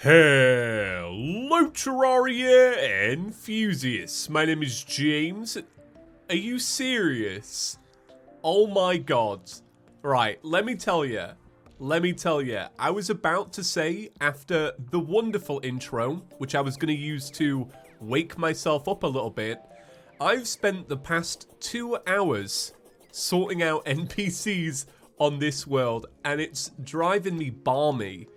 Hello Terraria enthusiasts, my name is James. Are you serious? Oh my god. Right, let me tell you, I was about to say, after the wonderful intro, which I was going to use to wake myself up a little bit, I've spent the past 2 hours sorting out NPCs on this world, and it's driving me balmy.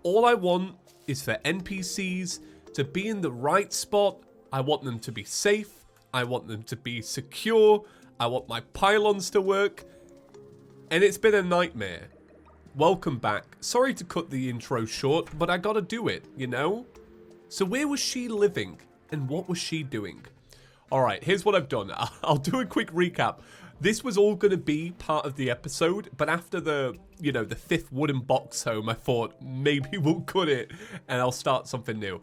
All I want is for NPCs to be in the right spot. I want them to be safe. I want them to be secure. I want my pylons to work. And it's been a nightmare. Welcome back. Sorry to cut the intro short, but I gotta do it, you know? So where was she living? And what was she doing? Alright, here's what I've done. I'll do a quick recap. This was all going to be part of the episode, but after the 5th wooden box home, I thought maybe we'll cut it and I'll start something new.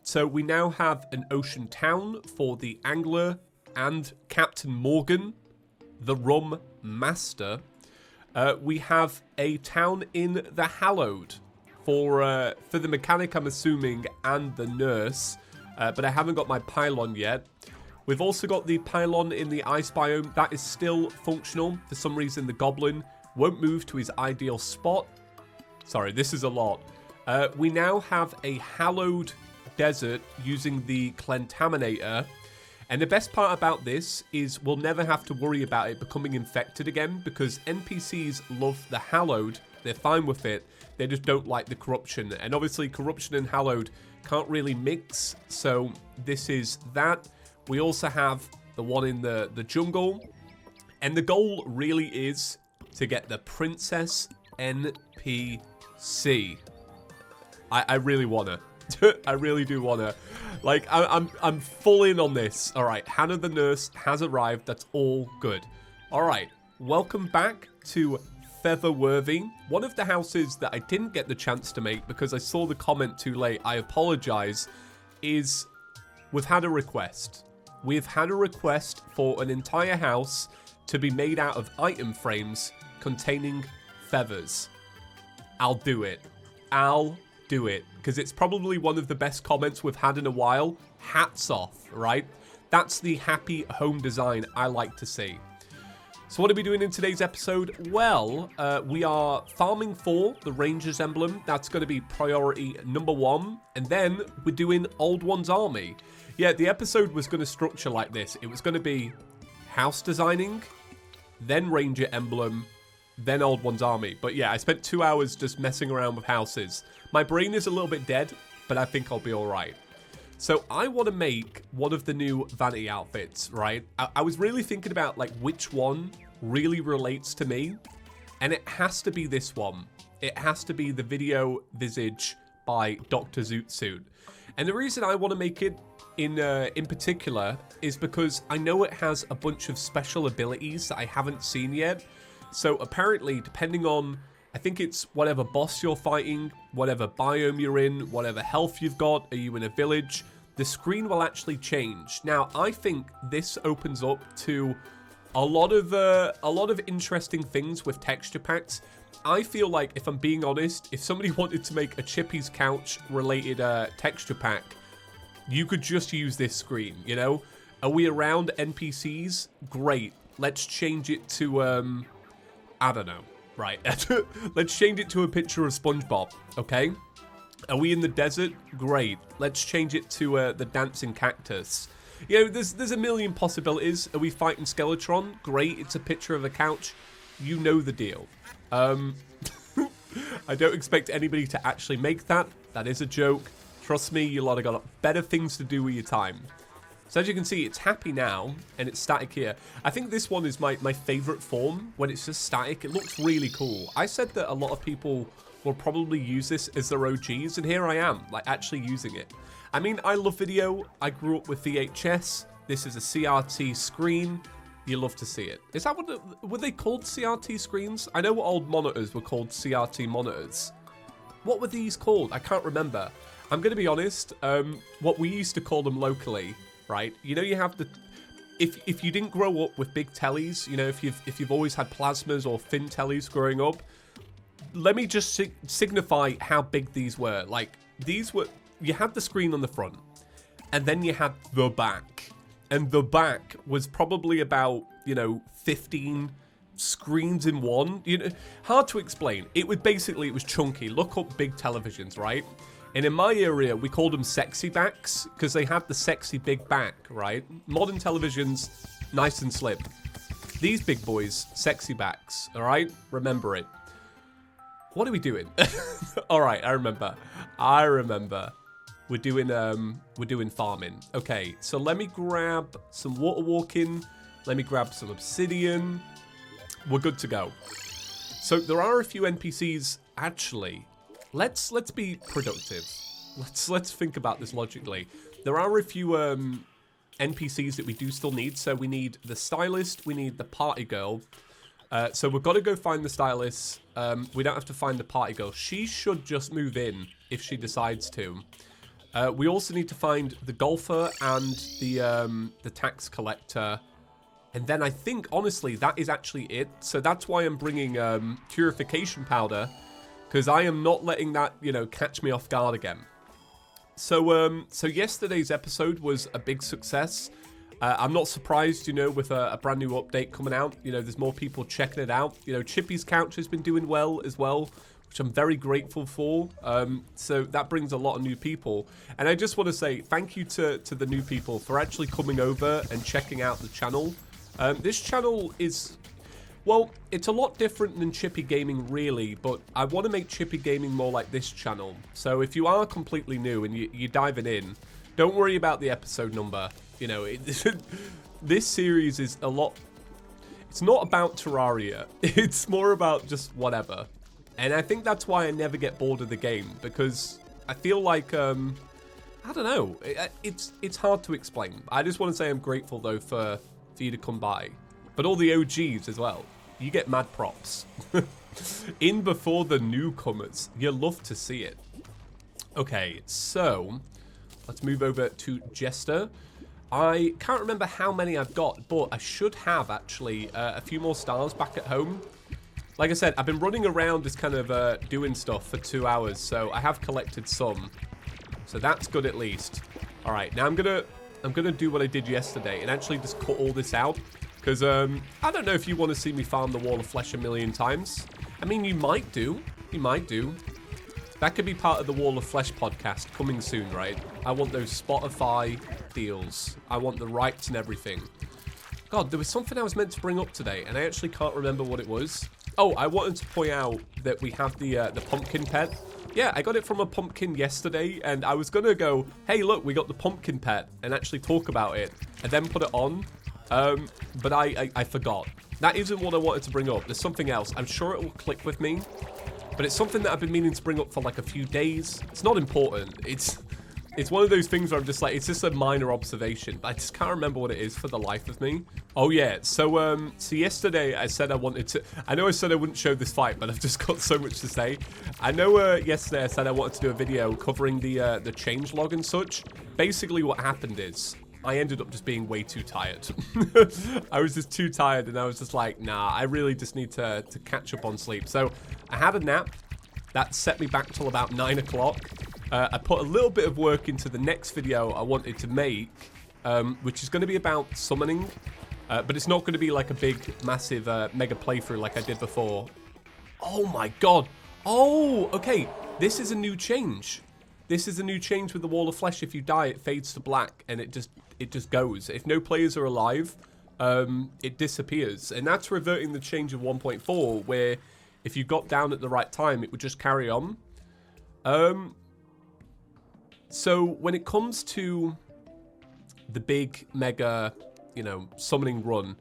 So we now have an ocean town for the angler and Captain Morgan, the rum master. We have a town in the Hallowed for the mechanic, I'm assuming, and the nurse, but I haven't got my pylon yet. We've also got the pylon in the ice biome. That is still functional. For some reason, the goblin won't move to his ideal spot. Sorry, this is a lot. We now have a hallowed desert using the Clentaminator. And the best part about this is we'll never have to worry about it becoming infected again, because NPCs love the hallowed. They're fine with it. They just don't like the corruption. And obviously, corruption and hallowed can't really mix. So this is that. We also have the one in the jungle. And the goal really is to get the Princess NPC. I really wanna. I really do wanna. Like, I'm full in on this. Alright, Hannah the nurse has arrived. That's all good. Alright, welcome back to Featherworthy. One of the houses that I didn't get the chance to make because I saw the comment too late, I apologize, is we've had a request. We've had a request for an entire house to be made out of item frames containing feathers. I'll do it. I'll do it. Because it's probably one of the best comments we've had in a while. Hats off, right? That's the happy home design I like to see. So what are we doing in today's episode? Well, we are farming for the Ranger's emblem. That's going to be priority number 1. And then we're doing Old One's Army. Yeah, the episode was going to structure like this. It was going to be house designing, then Ranger emblem, then Old One's Army. But yeah, I spent 2 hours just messing around with houses. My brain is a little bit dead, but I think I'll be all right. So I want to make one of the new vanity outfits, right? I was really thinking about like which one really relates to me, and it has to be this one. It has to be the Video Visage by Dr. Zootsuit. And the reason I want to make it in particular is because I know it has a bunch of special abilities that I haven't seen yet. So apparently, depending on, I think it's whatever boss you're fighting, whatever biome you're in, whatever health you've got, are you in a village, the screen will actually change. Now, I think this opens up to a lot of interesting things with texture packs. I feel like, if I'm being honest, if somebody wanted to make a Chippy's Couch related texture pack, you could just use this screen, you know? Are we around NPCs? Great. Let's change it to, I don't know. Right. Let's change it to a picture of SpongeBob, okay? Are we in the desert? Great. Let's change it to the dancing cactus. You know, there's a million possibilities. Are we fighting Skeletron? Great. It's a picture of a couch. You know the deal. I don't expect anybody to actually make that. That is a joke. Trust me, you lot have got better things to do with your time. So as you can see, it's happy now, and it's static here. I think this one is my favorite form, when it's just static. It looks really cool. I said that a lot of people will probably use this as their OGs, and here I am, like, actually using it. I mean, I love video. I grew up with VHS. This is a CRT screen. You love to see it. Is that what, were they called CRT screens? I know old monitors were called CRT monitors. What were these called? I can't remember. I'm going to be honest, what we used to call them locally, right? You know, you have the, if you didn't grow up with big tellies, you know, if you've always had plasmas or thin tellies growing up, let me just signify how big these were. Like, these were, you had the screen on the front, and then you had the back. And the back was probably about, you know, 15 screens in one. You know, hard to explain. It was basically, it was chunky. Look up big televisions, right? And in my area, we called them sexy backs because they had the sexy big back, right? Modern televisions, nice and slim. These big boys, sexy backs, all right? Remember it. What are we doing? All right, I remember. We're doing farming. Okay, so let me grab some water walking. Let me grab some obsidian. We're good to go. So there are a few NPCs actually. Let's be productive. Let's think about this logically. There are a few NPCs that we do still need. So we need the stylist, we need the party girl. So we've got to go find the stylist. We don't have to find the party girl. She should just move in if she decides to. We also need to find the golfer and the tax collector. And then I think, honestly, that is actually it. So that's why I'm bringing purification powder. Because I am not letting that, you know, catch me off guard again. So yesterday's episode was a big success. I'm not surprised, you know, with a brand new update coming out. You know, there's more people checking it out. You know, Chippy's couch has been doing well as well, which I'm very grateful for. So that brings a lot of new people. And I just want to say thank you to the new people for actually coming over and checking out the channel. This channel is... well, it's a lot different than Chippy Gaming, really, but I want to make Chippy Gaming more like this channel. So if you are completely new and you're diving in, don't worry about the episode number. You know, this series is a lot... it's not about Terraria. It's more about just whatever. And I think that's why I never get bored of the game, because I feel like, I don't know, it's hard to explain. I just want to say I'm grateful, though, for you to come by. But all the OGs as well. You get mad props. In before the newcomers. You love to see it. Okay, so let's move over to Jester. I can't remember how many I've got, but I should have actually a few more stars back at home. Like I said, I've been running around just kind of doing stuff for 2 hours, so I have collected some. So that's good at least. All right, now I'm gonna do what I did yesterday and actually just cut all this out. Because, I don't know if you want to see me farm the Wall of Flesh a million times. I mean, you might do. You might do. That could be part of the Wall of Flesh podcast coming soon, right? I want those Spotify deals. I want the rights and everything. God, there was something I was meant to bring up today, and I actually can't remember what it was. Oh, I wanted to point out that we have the pumpkin pet. Yeah, I got it from a pumpkin yesterday, and I was going to go, hey, look, we got the pumpkin pet, and actually talk about it, and then put it on. But I forgot. That isn't what I wanted to bring up. There's something else. I'm sure it will click with me. But it's something that I've been meaning to bring up for like a few days. It's not important. It's one of those things where I'm just like, it's just a minor observation. But I just can't remember what it is for the life of me. Oh yeah, so yesterday I said I wanted to... I know I said I wouldn't show this fight, but I've just got so much to say. I know yesterday I said I wanted to do a video covering the changelog and such. Basically what happened is... I ended up just being way too tired. I was just too tired, and I was just like, nah, I really just need to catch up on sleep. So I had a nap. That set me back till about 9 o'clock. I put a little bit of work into the next video I wanted to make, which is going to be about summoning. But it's not going to be like a big, massive, mega playthrough like I did before. Oh my god. Oh, okay. This is a new change. This is a new change with the Wall of Flesh. If you die, it fades to black, and it just goes. If no players are alive, it disappears. And that's reverting the change of 1.4, where if you got down at the right time, it would just carry on. So when it comes to the big, mega, you know, summoning run,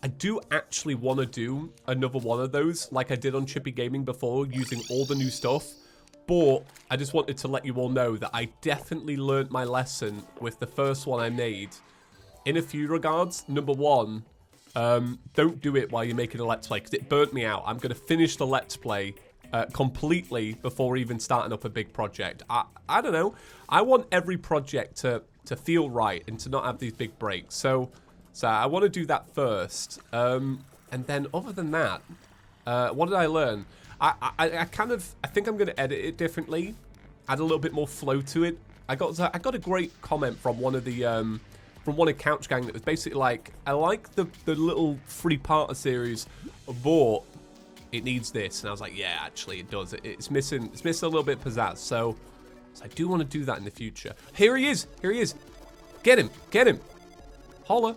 I do actually want to do another one of those, like I did on Chippy Gaming before, using all the new stuff. But I just wanted to let you all know that I definitely learned my lesson with the first one I made in a few regards. Number one, don't do it while you're making a Let's Play, because it burnt me out. I'm going to finish the Let's Play completely before even starting up a big project. I don't know. I want every project to feel right and to not have these big breaks. So I want to do that first. And then other than that, what did I learn? I think I'm going to edit it differently, add a little bit more flow to it. I got a great comment from one of the from one of Couch Gang that was basically like, I like the little 3-parter series, but it needs this. And I was like, yeah, actually it does. It's missing a little bit of pizzazz. So I do want to do that in the future. Here he is. Get him. Holla.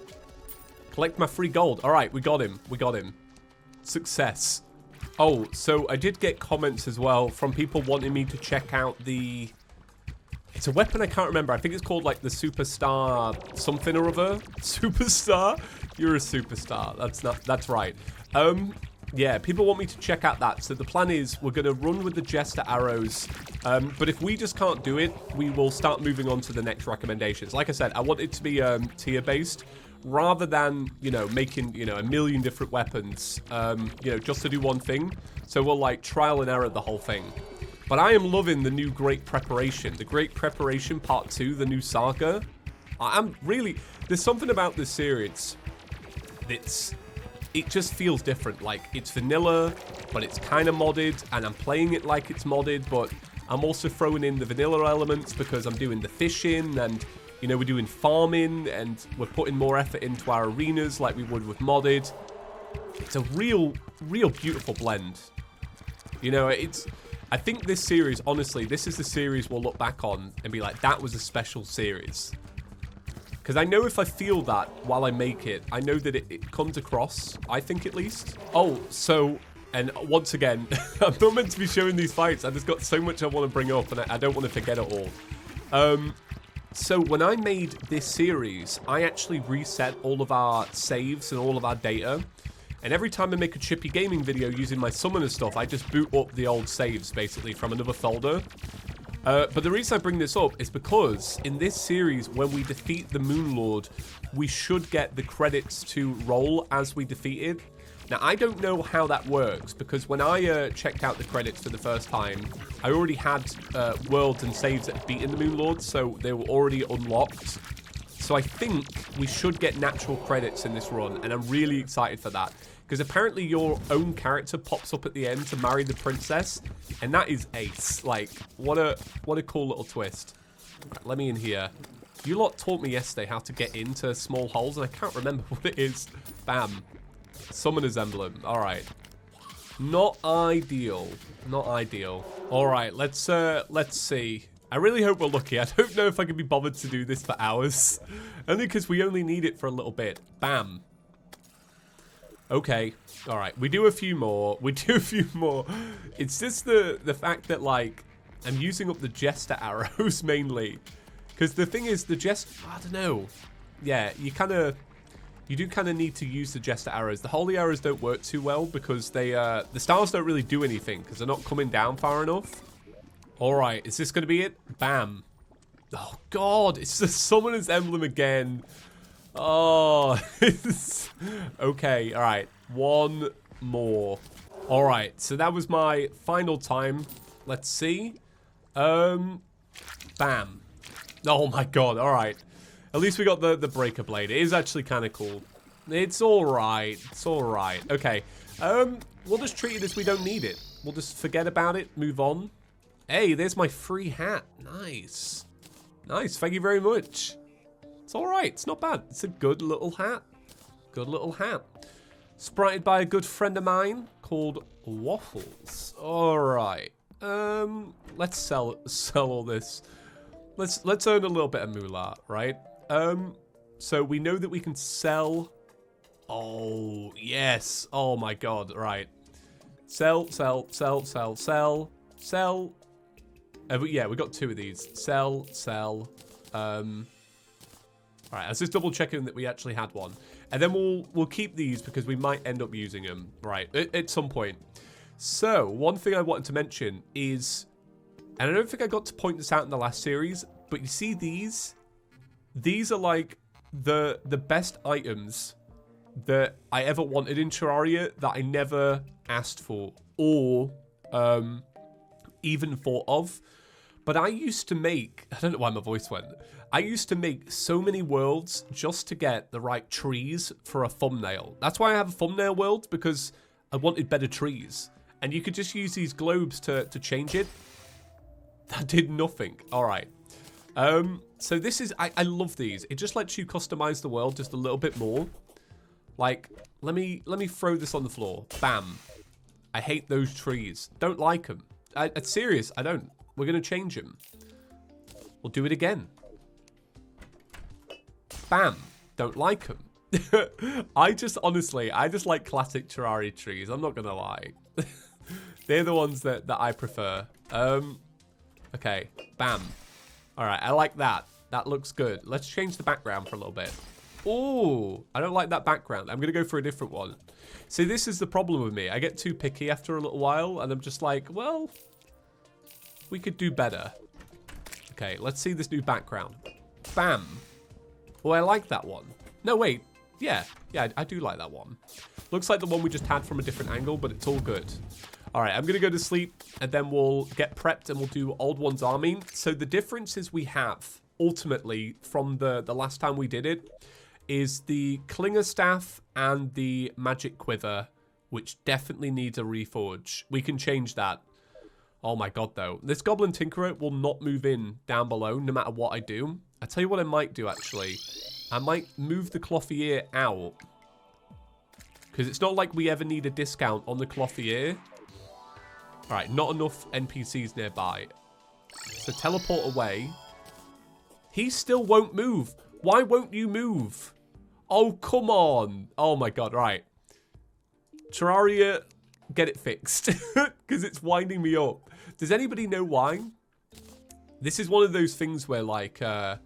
Collect my free gold. All right, we got him. Success. Oh, so I did get comments as well from people wanting me to check out the... It's a weapon I can't remember. I think it's called like the Superstar something or other. Superstar? You're a superstar. That's right. Yeah, people want me to check out that. So the plan is we're going to run with the Jester arrows. But if we just can't do it, we will start moving on to the next recommendations. Like I said, I want it to be tier-based rather than, you know, making, you know, a million different weapons, you know, just to do one thing. So we'll like trial and error the whole thing. But I am loving the new Great Preparation. The Great Preparation Part 2, the new saga. I'm really... There's something about this series that's... It just feels different. Like, it's vanilla, but it's kind of modded, and I'm playing it like it's modded, but I'm also throwing in the vanilla elements because I'm doing the fishing, and, you know, we're doing farming, and we're putting more effort into our arenas like we would with modded. It's a real beautiful blend. You know, it's... I think this series, honestly, this is the series we'll look back on and be like, that was a special series. Because I know if I feel that while I make it, I know that it comes across, I think at least. Oh, so, and once again, I'm not meant to be showing these fights. I just got so much I want to bring up and I don't want to forget it all. So when I made this series, I actually reset all of our saves and all of our data. And every time I make a Chippy Gaming video using my summoner stuff, I just boot up the old saves, basically, from another folder. But the reason I bring this up is because in this series, when we defeat the Moon Lord, we should get the credits to roll as we defeat it. Now, I don't know how that works, because when I checked out the credits for the first time, I already had worlds and saves that had beaten the Moon Lord, so they were already unlocked. So I think we should get natural credits in this run, and I'm really excited for that. Because apparently your own character pops up at the end to marry the princess, and that is ace. Like, what a cool little twist. Right, let me in here. You lot taught me yesterday how to get into small holes, and I can't remember what it is. Bam. Summoner's emblem. All right. Not ideal. Not ideal. All right, let's see. I really hope we're lucky. I don't know if I can be bothered to do this for hours. Only because we only need it for a little bit. Bam. Okay. All right. We do a few more. It's just the fact that, like, I'm using up the Jester arrows mainly. Because the thing is, the Jester... I don't know. Yeah, you do kind of need to use the Jester arrows. The Holy arrows don't work too well because they, the stars don't really do anything because they're not coming down far enough. All right. Is this going to be it? Bam. Oh, God. It's the Summoner's Emblem again. Oh, okay, all right, one more. All right, so that was my final time. Let's see. Bam. Oh my God, all right. At least we got the breaker blade. It is actually kind of cool. It's all right. Okay, we'll just treat it as we don't need it. We'll just forget about it, move on. Hey, there's my free hat. Nice. Thank you very much. It's all right. It's not bad. It's a good little hat. Sprited by a good friend of mine called Waffles. All right. Let's sell all this. Let's earn a little bit of moolah, right? So we know that we can sell. Oh yes. Oh my God. Right. Sell. Yeah, we got 2 of these. Sell. All right, let's just double checking that we actually had one. And then we'll keep these because we might end up using them, right, at some point. So, one thing I wanted to mention is, and I don't think I got to point this out in the last series, but you see these? These are like the best items that I ever wanted in Terraria that I never asked for or even thought of. But I used to make, I don't know why my voice went. I used to make so many worlds just to get the right trees for a thumbnail. That's why I have a thumbnail world, because I wanted better trees. And you could just use these globes to change it. That did nothing. All right. So this is, I love these. It just lets you customize the world just a little bit more. Like, let me throw this on the floor. Bam. I hate those trees. Don't like them. It's serious. I don't. We're going to change them. We'll do it again. Bam. Don't like them. I just like classic Terraria trees. I'm not going to lie. They're the ones that I prefer. Okay. Bam. All right. I like that. That looks good. Let's change the background for a little bit. Oh, I don't like that background. I'm going to go for a different one. See, this is the problem with me. I get too picky after a little while, and I'm just like, well, we could do better. Okay, let's see this new background. Bam. Oh, I like that one. No, wait. Yeah, I do like that one. Looks like the one we just had from a different angle, but it's all good. All right, I'm going to go to sleep, and then we'll get prepped, and we'll do Old One's Army. So the differences we have, ultimately, from the last time we did it, is the Klinger Staff and the Magic Quiver, which definitely needs a reforge. We can change that. Oh my god, though. This Goblin Tinkerer will not move in down below, no matter what I do. I tell you what I might do, actually. I might move the Clothier out. Because it's not like we ever need a discount on the Clothier. Alright, not enough NPCs nearby. So teleport away. He still won't move. Why won't you move? Oh, come on. Oh my god, right. Terraria, get it fixed. Because it's winding me up. Does anybody know why? This is one of those things where, like, I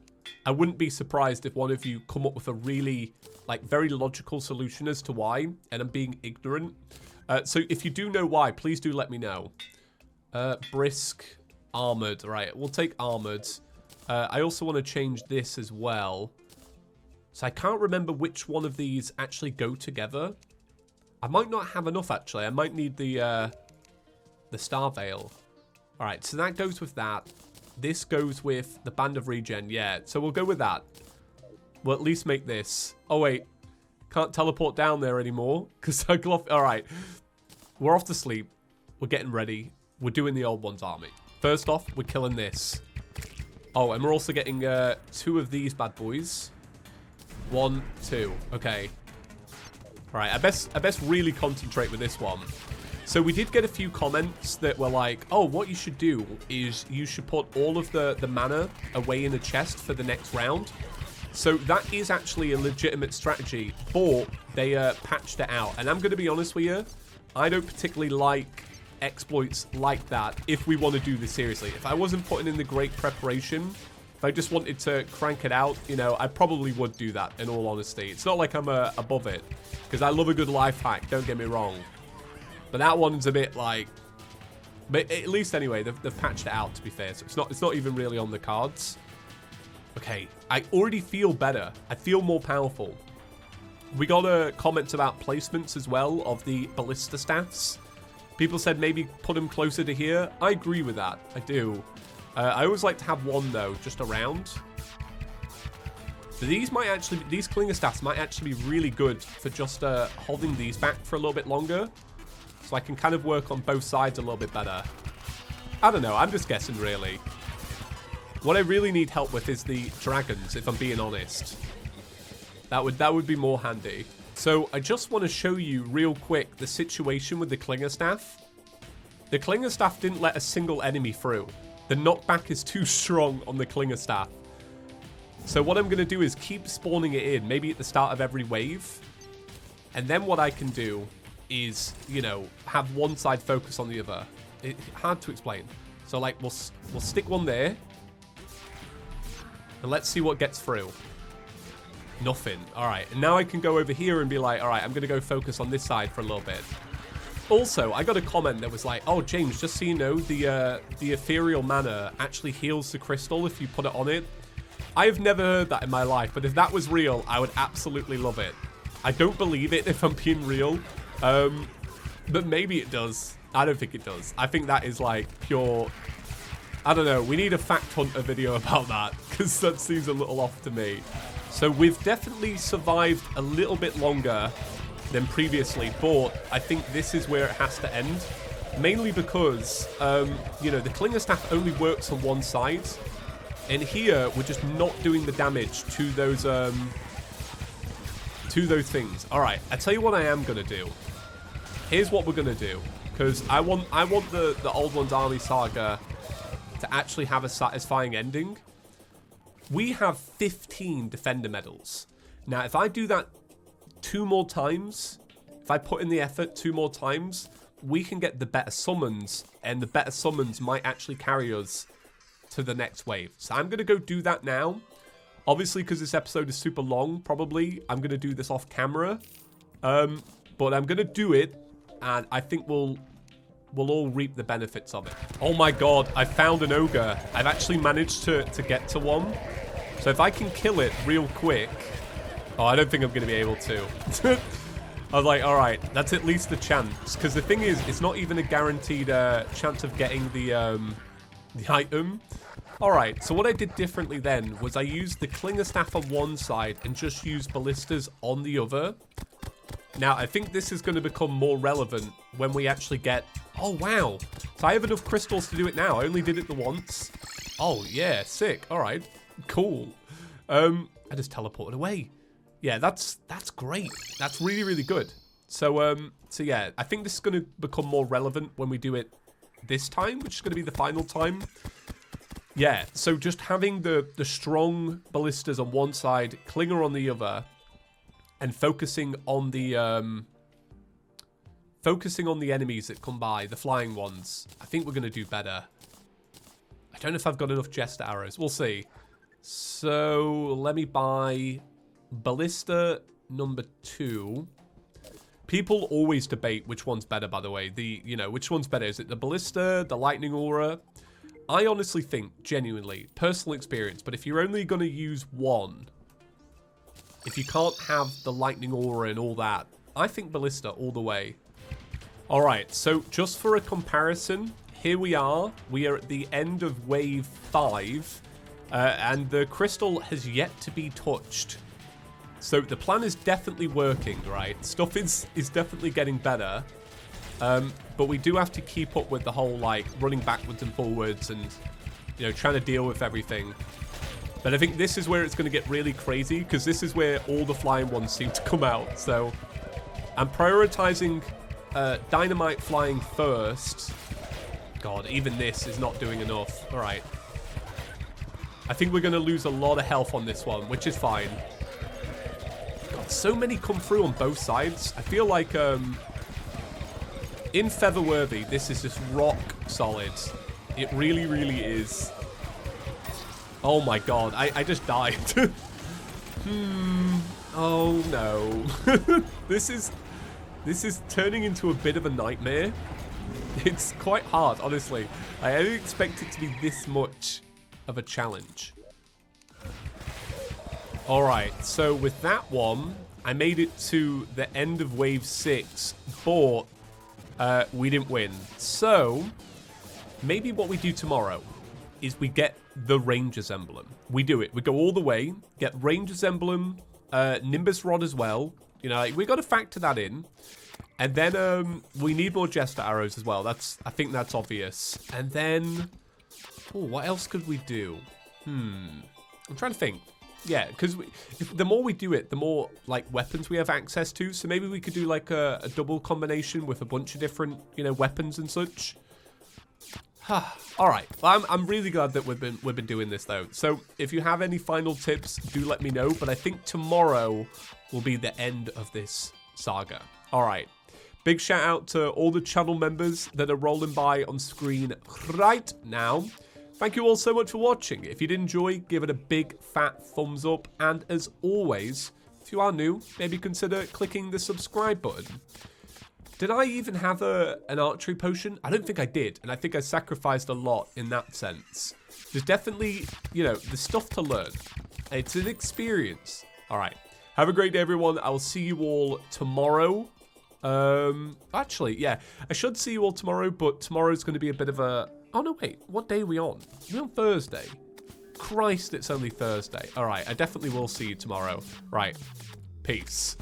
wouldn't be surprised if one of you come up with a really, like, very logical solution as to why, and I'm being ignorant. So if you do know why, please do let me know. Brisk, armored. Right, we'll take armored. I also want to change this as well. So I can't remember which one of these actually go together. I might not have enough, actually. I might need the Star Veil. All right, so that goes with that. This goes with the Band of Regen. Yeah, so we'll go with that. We'll at least make this. Oh, wait. Can't teleport down there anymore. Because I go off. All right. We're off to sleep. We're getting ready. We're doing the Old One's Army. First off, we're killing this. Oh, and we're also getting 2 of these bad boys. 1, 2. Okay. All right. I best really concentrate with this one. So we did get a few comments that were like, oh, what you should do is you should put all of the mana away in a chest for the next round. So that is actually a legitimate strategy, but they patched it out. And I'm going to be honest with you, I don't particularly like exploits like that if we want to do this seriously. If I wasn't putting in the great preparation, if I just wanted to crank it out, you know, I probably would do that, in all honesty. It's not like I'm above it, because I love a good life hack, don't get me wrong. But that one's a bit like... But at least anyway, they've patched it out, to be fair. So it's not even really on the cards. Okay, I already feel better. I feel more powerful. We got a comment about placements as well of the ballista staffs. People said maybe put them closer to here. I agree with that. I do. I always like to have one, though, just around. So these Klinger staffs might actually be really good for just holding these back for a little bit longer. So I can kind of work on both sides a little bit better. I don't know. I'm just guessing, really. What I really need help with is the dragons, if I'm being honest. That would be more handy. So I just want to show you real quick the situation with the Klinger staff. The Klinger staff didn't let a single enemy through. The knockback is too strong on the Klinger staff. So what I'm going to do is keep spawning it in, maybe at the start of every wave. And then what I can do is, you know, have one side focus on the other. It's hard to explain. So, like, we'll stick one there. And let's see what gets through. Nothing. All right. And now I can go over here and be like, all right, I'm going to go focus on this side for a little bit. Also, I got a comment that was like, oh, James, just so you know, the ethereal mana actually heals the crystal if you put it on it. I have never heard that in my life, but if that was real, I would absolutely love it. I don't believe it if I'm being real. But maybe it does. I don't think it does. I think that is like pure... I don't know. We need a fact hunter video about that, because that seems a little off to me. So we've definitely survived a little bit longer than previously, but I think this is where it has to end. Mainly because, you know, the Klinger Staff only works on one side. And here, we're just not doing the damage to those things. All right, I tell you what I am going to do. Here's what we're going to do. Because I want the Old Ones Army Saga to actually have a satisfying ending. We have 15 Defender medals. Now, if I do that 2 more times, if I put in the effort 2 more times, we can get the better summons, and the better summons might actually carry us to the next wave. So I'm going to go do that now. Obviously, because this episode is super long, probably, I'm going to do this off camera. But I'm going to do it, and I think we'll all reap the benefits of it. Oh my god, I found an ogre. I've actually managed to get to one. So if I can kill it real quick... Oh, I don't think I'm going to be able to. I was like, all right, that's at least a chance. Because the thing is, it's not even a guaranteed chance of getting the item. All right, so what I did differently then was I used the Klinger Staff on one side and just used ballistas on the other. Now, I think this is going to become more relevant when we actually get... Oh, wow. So I have enough crystals to do it now. I only did it the once. Oh, yeah, sick. All right, cool. I just teleported away. Yeah, that's great. That's really, really good. So yeah, I think this is going to become more relevant when we do it this time, which is going to be the final time. Yeah, so just having the strong ballistas on one side, Klinger on the other, and focusing on the enemies that come by, the flying ones. I think we're going to do better. I don't know if I've got enough Jester arrows. We'll see. So let me buy ballista number 2. People always debate which one's better, by the way. Which one's better? Is it the ballista, the lightning aura? I honestly think, genuinely, personal experience, but if you're only going to use one, if you can't have the lightning aura and all that, I think ballista all the way. All right, so just for a comparison, here we are. We are at the end of wave 5, and the crystal has yet to be touched. So the plan is definitely working, right? Stuff is definitely getting better. But we do have to keep up with the whole, like, running backwards and forwards and, you know, trying to deal with everything. But I think this is where it's going to get really crazy, because this is where all the flying ones seem to come out. So I'm prioritizing dynamite flying first. God, even this is not doing enough. All right. I think we're going to lose a lot of health on this one, which is fine. God, so many come through on both sides. I feel like... in Featherworthy, this is just rock solid. It really, really is. Oh my god, I just died. Oh no. This is turning into a bit of a nightmare. It's quite hard, honestly. I didn't expect it to be this much of a challenge. Alright, so with that one, I made it to the end of wave 6, but we didn't win. So maybe what we do tomorrow is we get the Ranger's Emblem. We do it. We go all the way, get Ranger's Emblem, Nimbus Rod as well. You know, like, we got to factor that in. And then we need more Jester arrows as well. I think that's obvious. And then, what else could we do? I'm trying to think. Yeah, because the more we do it, the more, like, weapons we have access to. So maybe we could do, like, a double combination with a bunch of different, you know, weapons and such. All right. Well, I'm really glad that we've been doing this, though. So if you have any final tips, do let me know. But I think tomorrow will be the end of this saga. All right. Big shout out to all the channel members that are rolling by on screen right now. Thank you all so much for watching. If you did enjoy, give it a big fat thumbs up. And as always, if you are new, maybe consider clicking the subscribe button. Did I even have an archery potion? I don't think I did. And I think I sacrificed a lot in that sense. There's definitely, you know, there's stuff to learn. It's an experience. All right. Have a great day, everyone. I will see you all tomorrow. Actually, yeah. I should see you all tomorrow, but tomorrow's going to be a bit of a... Oh, no, wait. What day are we on? We're on Thursday. Christ, it's only Thursday. All right, I definitely will see you tomorrow. Right. Peace.